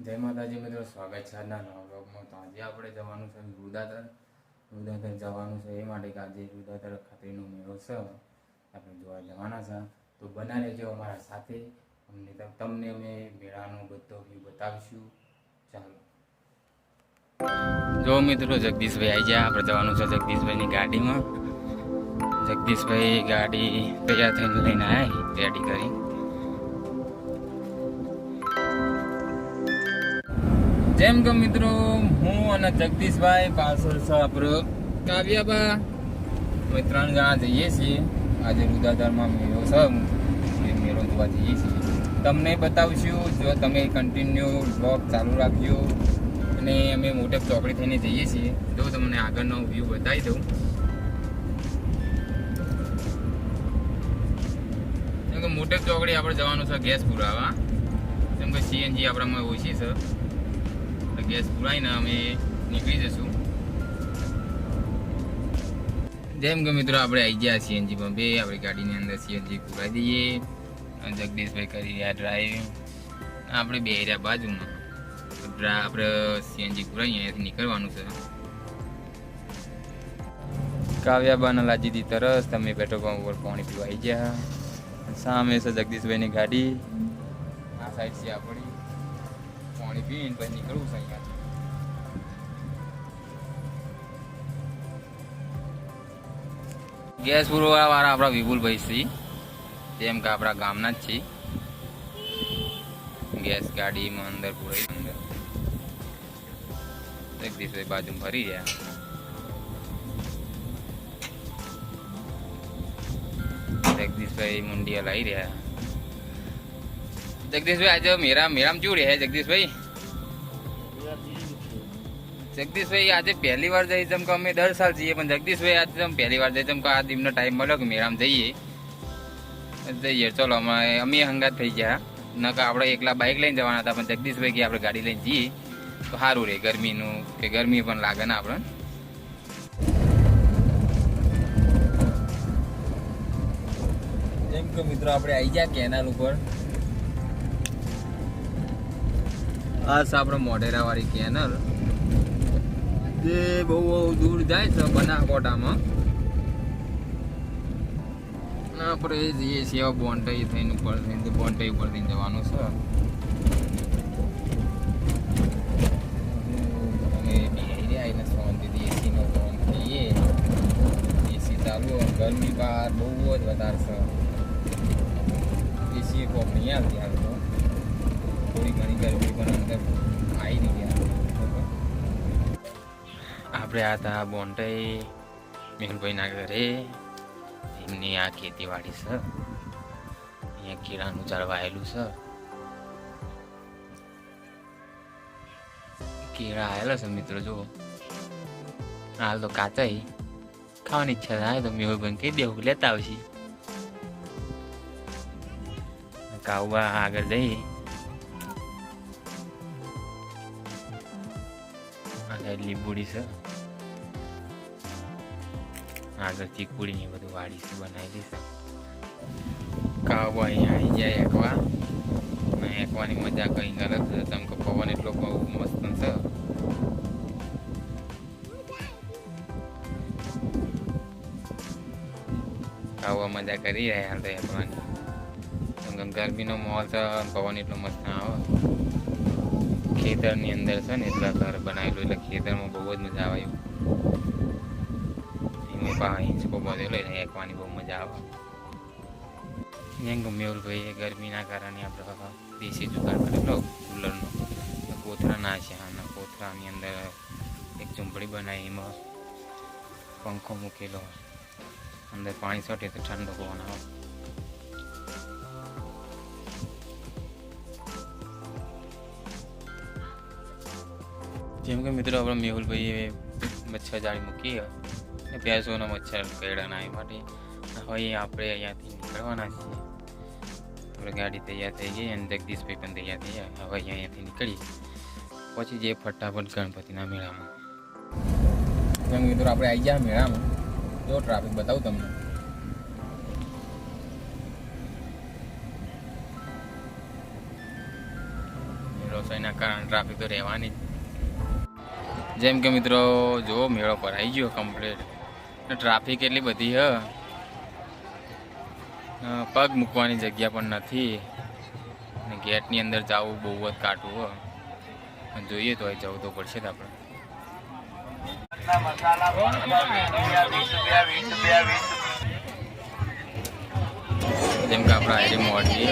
જય માતાજી મિત્રો, સ્વાગત છે આજના નવા બ્લોગમાં. તો આજે આપણે જવાનું છે રુદાતર જવાનું છે. એ માટે કે આજે રુદાતર ખાતરીનો મેળો છે, આપણે જોવા જવાના છે. તો બના રહેજો અમારા સાથે, તમને અમે મેળાનો બધો વ્યૂ બતાવીશું. ચાલો જો મિત્રો, જગદીશભાઈ આવી ગયા. આપણે જવાનું છે જગદીશભાઈની ગાડીમાં. જગદીશભાઈ ગાડી તૈયાર થઈને લઈને આવ્યા, રેડી કરી. જેમ કે મિત્રો, હું અને જગદીશભાઈ પાછળ છે આપણો કાવ્યાબા, અમે 3 જણા જઈએ છીએ. આજે રુદાતરમાં મેળો છે, એ મેળો જોવા જઈએ છીએ. તમને બતાવશું, જો તમે કન્ટિન્યુ બ્લોગ ચાલુ રાખ્યો. અને અમે મોટેપ ચોકડી થઈને જઈએ છીએ. જો તમને આગળનો વ્યૂ બતાવી દઉં. કેમ કે મોટેપ ચોકડી આપણે જવાનું છે ગેસ પુરાવા. કેમ કે સીએનજી આપણામાં ઓછી છે, ગેસ પુરાઈને અમે નીકળી જશું. જેમ કે મિત્રો, આપણે આવી ગયા સીએનજી પંપે. આપણી ગાડીની અંદર સીએનજી પુરાવી દઈએ. જગદીશભાઈ કરી રહ્યા ડ્રાઈવ, આપણે બે રહ્યા બાજુમાં. આપણે સીએનજી પુરાવી અહીંયાથી નીકળવાનું છે. કાવ્યાબાના લાજી દી તરસ, તમે પેટ્રોલ પંપ ઉપર પાણી પીવા આવી ગયા. સામે છે જગદીશભાઈની ગાડી, આ સાઈડ છે આપણી. પાણી પીને પછી નીકળવું છે અહીંયાથી. ગેસ પુરવઠા વાળા આપણા વિપુલભાઈ છે, જેમ કે આપણા ગામના જ છે. ગેસ ગાડીમાં અંદર પુરાઈ, અંદર જગદીશભાઈ બાજુ ફરી રહ્યા. જગદીશભાઈ મુંડિયા લાવી રહ્યા. જગદીશભાઈ આજે મેરામ કેવું રહે? જગદીશભાઈ આજે પહેલી વાર જઈએ. જેમ કે અમે દર સાલ જઈએ, પણ જગદીશભાઈ આજે તમે પહેલી વાર જઈએ. જેમ કે આ દિનનો ટાઈમ મળ્યો કે મેરામ જઈએ. ચલો અમે હંગાત થઈ ગયા. ન કે આપણે એકલા બાઇક લઈને જવાના હતા, પણ જગદીશભાઈ કે આપણે ગાડી લઈને જઈએ તો સારું રહે. ગરમીનું કે ગરમી પણ લાગે ને આપણે. જેમ કે મિત્રો, આપણે આવી ગયા કેનાલ ઉપર. આ છે આપણે મોઢેરા વાળી કેનાલ, જે બહુ દૂર જાય છે બનાસકાંઠામાં. આપણે જઈએ છીએ બોન્ટાઈ થઈને ઉપર થઈને, બોન્ટાઈ ઉપર થઈને જવાનું છે. અમે બિહારી આવીને શાંતિથી એસીનો ફોન થઈએ. એસી ચાલુ, ગરમી બહાર બહુ જ વધારે છે. એસી કોપ નહીં આવતી હાલ તો. થોડી ઘણી ગરમી પણ અંદર આવી નહીં ગયા. આપણે આ હતા બોન્ટાઈ મેહુલભાઈના ઘરે. એમની આ ખેતીવાડી છે, અહીંયા કેળાનું ઝાડ વાયેલું છે. કેળા આવેલા છે મિત્રો, જુઓ. હાલ તો કાચા ખાવાની ઈચ્છા થાય તો મેહુલભાઈને કહી દેવું લેતા આવશે. કાઉબા આગળ જઈએ. આગળ લીંબુડી છે, આગળ ચીકુડી ને બધું વાડી છે બનાવેલી છે. કાઉબા અહીંયા આવી જાય એકવા. એકવાની મજા કંઈક અલગ છે. તમે કે પવન એટલો બહુ મસ્ત છે. કાઉબા મજા કરી રહ્યા હાલ તો એકવાની. ગરમીનો માહોલ છે, પવન એટલો મસ્ત આવે. ખેતરની અંદર છે ને, એટલા ઘર બનાવેલું, એટલે ખેતરમાં બહુ જ મજા આવે. એમાં હિંચકો બધેલો એકવાની બહુ મજા આવે. જેમ કે મેહુલભાઈ ગરમીના કારણે આપણે દેશી જુગાડ કરેલો કુલરનો. કોથરા નાખ્યા અને કોથરાની અંદર એક ઝૂંપડી બનાવી, એમાં પંખો મૂકેલો. અંદર પાણી છોટે તો ઠંડો પવન આવે. જેમ કે મિત્રો, આપણે મેહુલભાઈએ મચ્છર જાળી મૂકી અને ભેંસોનો મચ્છર કરડાના એ માટે. હવે આપણે અહીંયાથી નીકળવાના છીએ. આપણે ગાડી તૈયાર થઈ ગઈ અને જગદીશભાઈ પણ તૈયાર થઈ ગયા. હવે અહીંયાથી નીકળી પછી જે ફટાફટ ગણપતિના મેળામાં. જેમ મિત્રો, આપણે આવી ગયા મેળામાં. જો ટ્રાફિક બતાવું તમને. છો એના કારણે ટ્રાફિક તો રહેવાની જ. જેમ કે મિત્રો જો મેળો ભરાઈ ગયો કમ્પ્લીટ, ટ્રાફિક એટલી બધી હ, પગ મૂકવાની જગ્યા પણ નથી, અને ગેટની અંદર જવું બહુ જ કાટું હો. જોઈએ તો જવું તો પડશે જ આપણે. જેમ કે આપણા હાઈરી મોટી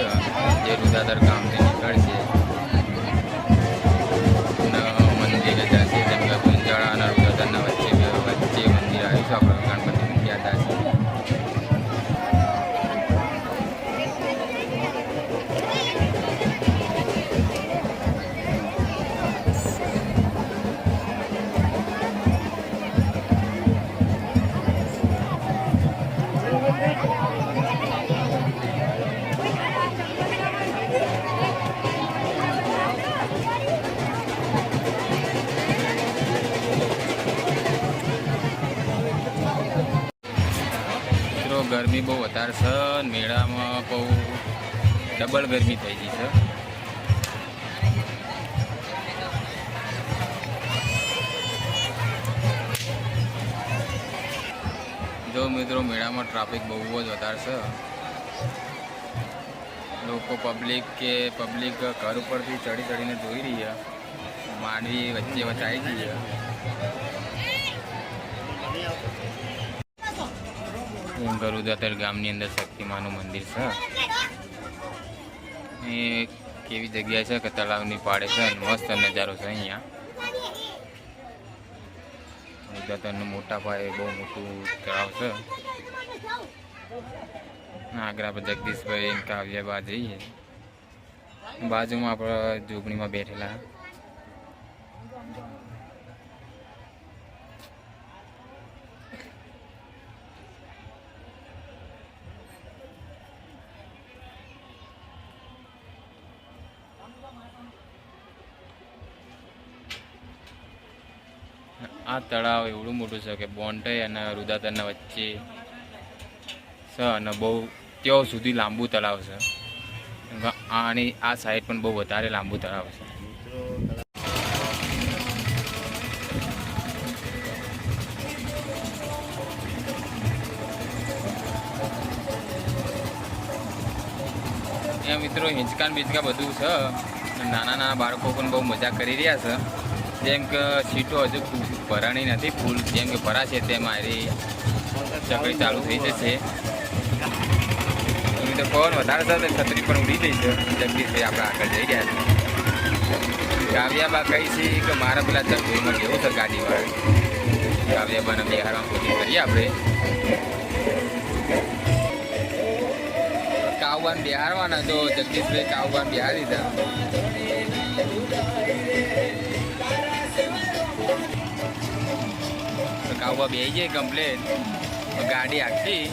જે રુદાદર ગામથી નીકળશે મંદિરે જશે. જેમ કે ગુંજાળા અને રુદાદરના વચ્ચે મંદિર આવ્યું છે આપણે ગણપતિની યાદ છે. ગરમી બહુ વધારે છે, મેળામાં બહુ ડબલ ગરમી થઈ ગઈ છે. જો મિત્રો મેળામાં ટ્રાફિક બહુ જ વધારે છે. લોકો પબ્લિક ઘર ઉપરથી ચડીને જોઈ રહ્યા, માંડવી વચ્ચે વચાઈ ગઈ. રુદાદર ગામની અંદર શક્તિમાનું મંદિર છે. એ કેવી જગ્યા છે કે તળાવની પાડે છે, મસ્ત નજારો છે. અહીંયા રુદાદરનું મોટા પાયે બહુ મોટું તળાવ છે. આગળ આપણે જગદીશભાઈ કાવ્યા બા જઈએ, બાજુમાં આપણે ઝૂંપડીમાં બેઠેલા. આ તળાવ એવડું મોટું છે કે બોન્ટે અને રુદાદરના વચ્ચે છે, અને બહુ ત્યાં સુધી લાંબુ તળાવ છે. આની આ સાઈડ પણ બહુ વધારે લાંબુ તળાવ છે. અહીંયા મિત્રો હિંચકા બધું છે. નાના બાળકો પણ બહુ મજા કરી રહ્યા છે. જેમ કે સીટો હજુ ભરાણી નથી ફૂલ, જેમ કે ભરાશે તેમ મારી ચકડી ચાલુ થઈ જશે. તો પવન વધારે છે, છત્રી પણ ઉડી ગઈ છે. જગદીશભાઈ આપણે આગળ જઈ રહ્યા છે. કાવ્યાબા કહી છે કે મારા પેલા ચકડીમાં કેવું છે ગાડીવાળા. કાવ્યાબાને બિહારમાં પૂરી કરીએ આપણે. કાવબાન બિહારવાના તો જગદીશભાઈ કાવબાન બિહાર દીધા. કાવબા બે જાય કમ્પ્લેટ, ગાડી આખી.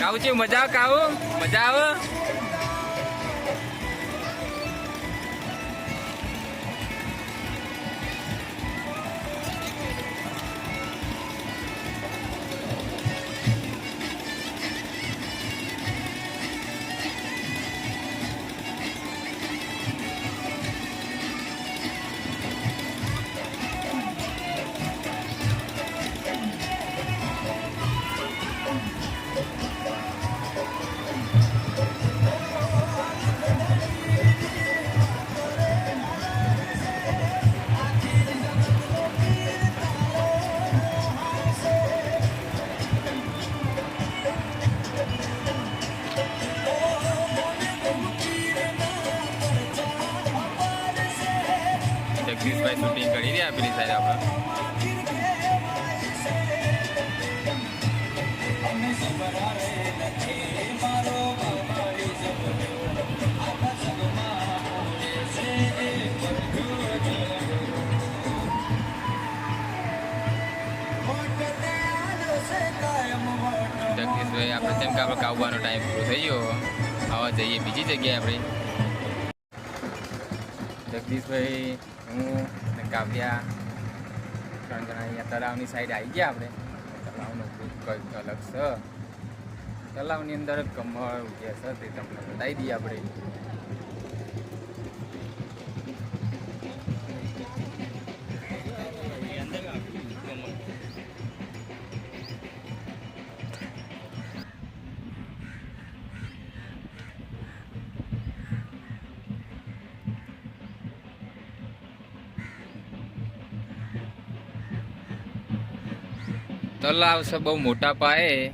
કાવ છે મજા આવે, કાવ મજા આવે. જગદીશભાઈ શૂટિંગ કરી રહ્યા પેલી સાઈડ આપણે. જગદીશભાઈ આપણે જેમ કે આપણે કાવવાનો ટાઈમ પૂરો થઈ ગયો, આવા જઈએ બીજી જગ્યાએ આપણે. જગદીશભાઈ, હું અને કાવ્યા 3 જણા અહીંયા તળાવની સાઈડ આવી ગયા આપણે. તળાવનો કંઈક અલગ છે. તળાવની અંદર કમળ ઉગ્યા છે, તે તમને બતાવી દઈએ આપણે. તલાવ છે બહુ મોટા પાયે.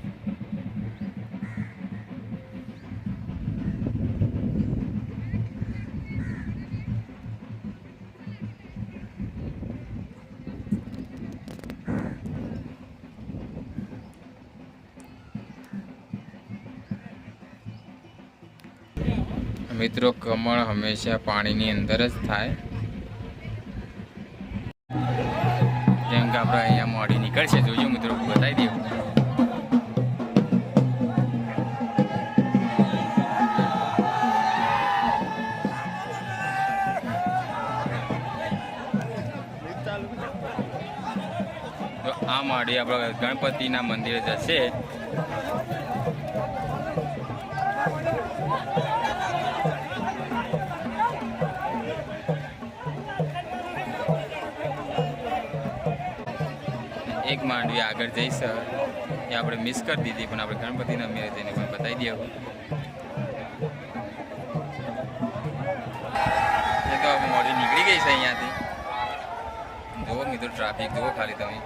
મિત્રો કમળ હંમેશા પાણીની અંદર જ થાય. જેમ કે આપણે અહીંયા મોડી નીકળશે, જોજો મિત્રો બતાવી દઉં. તો આ મોડી આપણે ગણપતિના મંદિરે જશે. એક માંડવી આગળ જઈશ એ આપણે મિસ કરી દીધી, પણ આપણે ગણપતિના મેળે જઈને પણ બતાવી દઈએ. એ તો મોડી નીકળી ગઈ છે અહીંયાથી. જુઓ મિત્રો ટ્રાફિક જુઓ ખાલી તમે.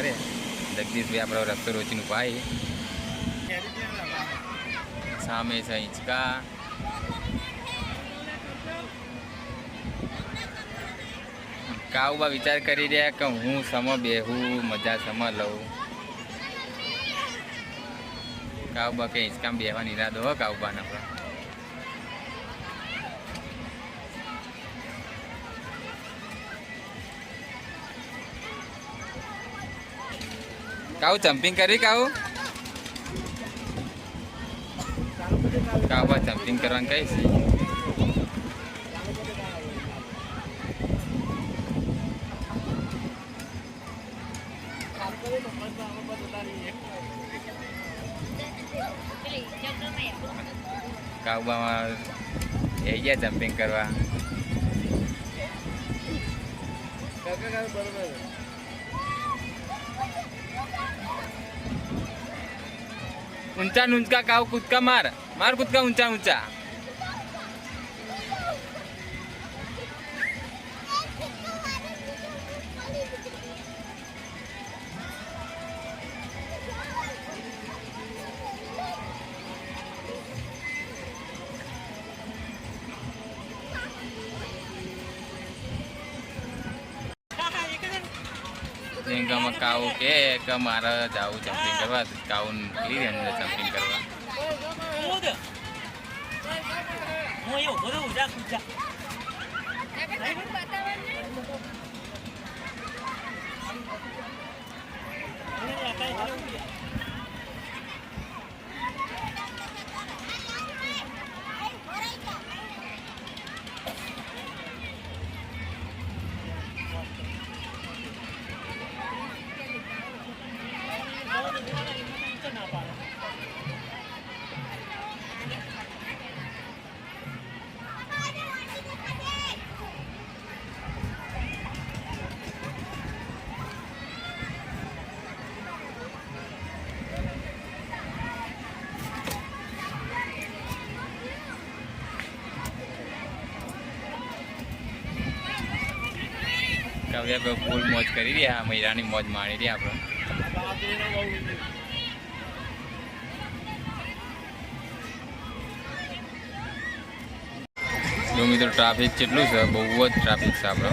અરે જગદીશભાઈ આપણો રસ્તો રોચીનું ભાઈ સામે છે હિંચકા. કાઉબા વિચાર કરી રહ્યા કે હું સમ બેહું, મજા સમ લઉં. કાઉબા કે હિંચકામાં બેહવાનો ઈરાદો હો કાઉબાના પર. કાઉ જમ્પિંગ કરી કાઉ. કાઉબા જમ્પિંગ કરવાનું કઈ છે. કાઉબામાં એ ગયા જમ્પિંગ કરવા. ઊંચા ઊંચકા કાઉ કૂદકા માર માર કૂદકા ઊંચા ઊંચા. જેમ કાઉ કે મારે જાવું જમ્પિંગ કરવા, કાઉ નીકળી રહ્યા અંદર જમ્પિંગ કરવા. કાવ્યા ફૂલ મોજ કરી રહ્યા, મહિરાની મોજ માણી રહ્યા આપણે. જો મિત્રો ટ્રાફિક કેટલું છે, બહુ જ ટ્રાફિક છે આપણે.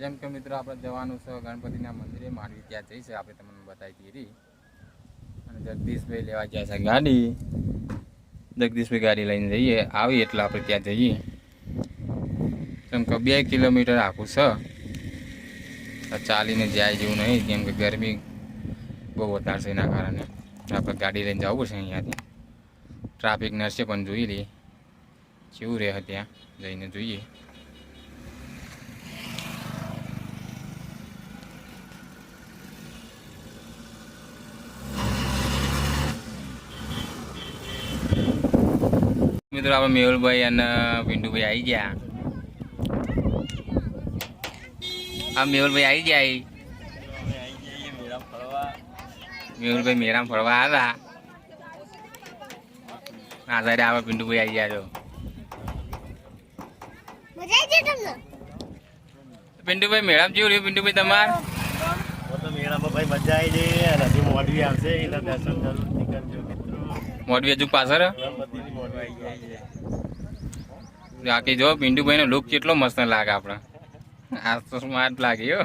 જેમ કે મિત્રો આપણે જવાનું છે ગણપતિના મંદિરે, માંડવી ત્યાં જઈશે આપણે તમને બતાવી દીધી. અને જગદીશભાઈ લેવા ગયા છે ગાડી. જગદીશભાઈ ગાડી લઈને જઈએ, આવી એટલે આપણે ત્યાં જઈએ. જેમ કે 2 કિલોમીટર આખું છે, ચાલીને જાય જેવું નહીં, કેમ કે ગરમી બહુ વધારે છે. એના કારણે આપણે ગાડી લઈને જવું પડશે અહીંયાથી. ટ્રાફિક નરશે પણ જોઈ લઈએ કેવું રહે, ત્યાં જઈને જોઈએ. મિત્રો આપણે મેહુલભાઈ અને પિન્ટુભાઈ આવી ગયા. આ મેહુલભાઈ આવી જાય. મેહુલભાઈ મેરામ ફરવા આવ્યા. આ સાઈડ આવે પિન્ટુભાઈ આવી જાય. પિન્ટુભાઈ મેળામ જેવું રહ્યું પિન્ટુભાઈ તમાર? મેળામાં ભાઈ મજા આવી જઈએ અને હજુ મોડવી આવશે એટલે દર્શન જરૂર કરજો. મોડવી હજુ પાછળ બાકી જો પિન્ટુભાઈ નો લુક કેટલો મસ્ત લાગે આપણે. આ તો સ્માર્ટ લાગ્યો.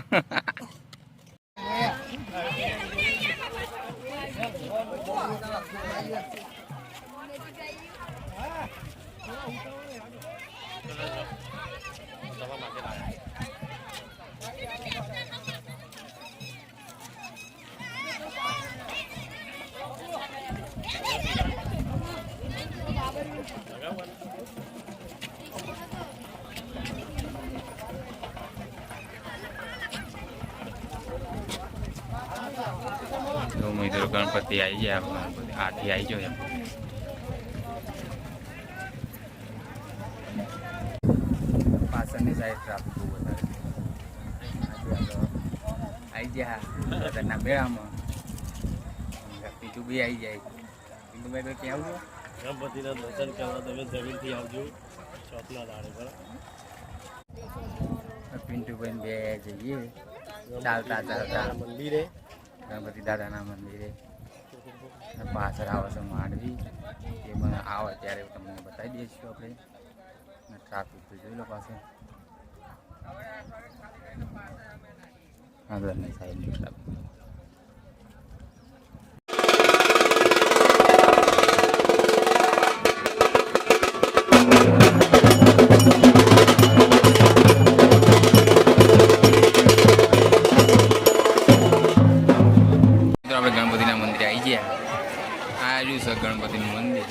મિત્રો ગણપતિ આવી ગયા. આથી આવી ગયો એમ. પાછળની સાઈડ ટ્રાફિક બહુ વધારે આવી ગયા દાદાના મેળામાં. પિન્ટુભાઈ આવી જાય. પિન્ટુભાઈ તો ક્યાં આવજો? ગણપતિના દર્શન કરવા તમે જમીનથી આવજો. ચોથના દાડે બરાબર. પિન્ટુભાઈ બે જઈએ ચાલતા ચાલતા મંદિરે, ગણપતિ દાદાના મંદિરે. પાછળ આવે છે માંડવી. એ મને આવે ત્યારે તમને બતાવી દઈશું આપણે. ટ્રાફિક તો જોઈ લો પાસે આગળની સાઈડની ટ્રાફિક. આપણે ગણપતિના મંદિરે આવી ગયા. આ રહ્યું છે ગણપતિનું મંદિર.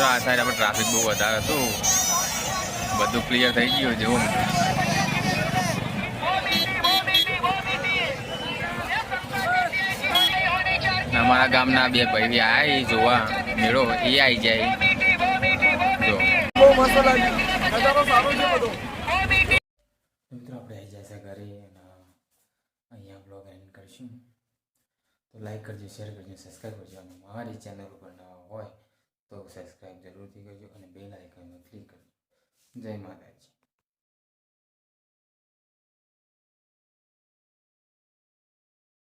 મિત્રો આ સાઈડ આપણે ટ્રાફિક બહુ વધારે હતું, બધું ક્લિયર થઈ ગયું જેવું મિત્રો. અમારા ગામના બે ભાઈ આયા એ જોવા મેળો, એ આવી જાય જો. મિત્રો આપણે આવી જાય છે ઘરે અને અહીંયા બ્લોગ એન્ડ કરીશું. તો લાઈક કરજો, શેર કરજો, સબસ્ક્રાઈબ કરજો અને મારી ચેનલ ઉપર નવા હોય તો સબસ્ક્રાઈબ જરૂરથી કરજો અને બેલ આઇકન ક્લિક કરજો. જય માતાજી.